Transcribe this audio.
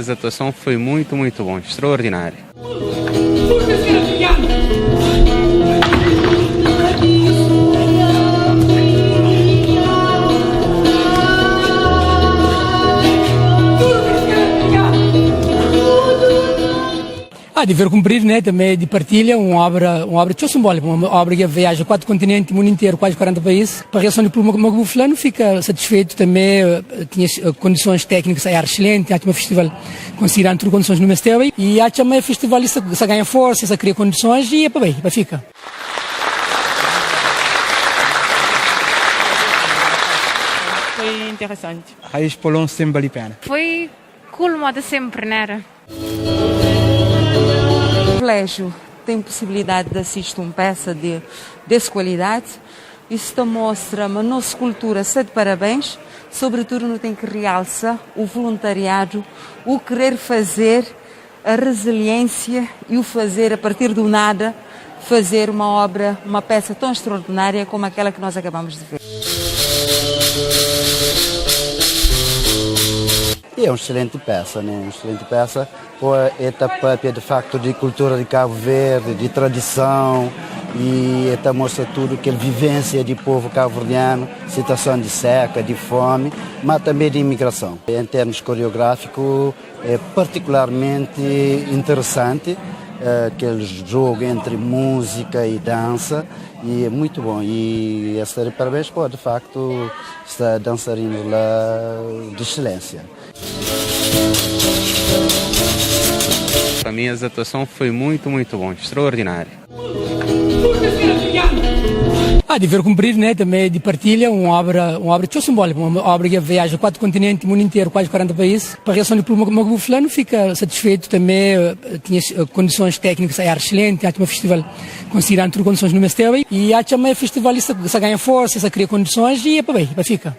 minha atuação foi muito bom, extraordinário. Dever cumprir, né, também de partilha, uma obra tão simbólica, uma obra que viaja 4 continentes, o mundo inteiro, quase 40 países. Para a reação do público fulano fica satisfeito também, tinha condições técnicas aí excelentes, há um festival considerando tudo condições no Mestel e há também festival que ganha força, que cria condições e é para bem, para ficar. Foi interessante. Raiz Polon sempre vale a pena. Foi culmo de sempre, não era? O colégio tem possibilidade de assistir uma peça dessa qualidade. Isso mostra a nossa cultura, de parabéns. Sobretudo, não tem que realçar o voluntariado, o querer fazer, a resiliência e o fazer a partir do nada, fazer uma obra, uma peça tão extraordinária como aquela que nós acabamos de ver. E é uma excelente peça, né? Uma excelente peça, é etapa de facto de cultura de Cabo Verde, de tradição, e mostra tudo que é vivência de povo cabo-verdiano, situação de seca, de fome, mas também de imigração. Em termos coreográficos, é particularmente interessante, aquele jogo entre música e dança, e é muito bom. E esta de parabéns, de facto, está dançarino lá de excelência. A minha atuação foi muito bom, extraordinário. Dever cumprir, né, também de partilha, uma obra tão simbólica, uma obra que viaja 4 continentes, o mundo inteiro, quase 40 países. Para a reação do público fulano fica satisfeito também, tinha condições técnicas aí excelentes, há um festival considerando tudo condições no Mestel e há também festival que ganha força, que cria condições e é para bem, para ficar.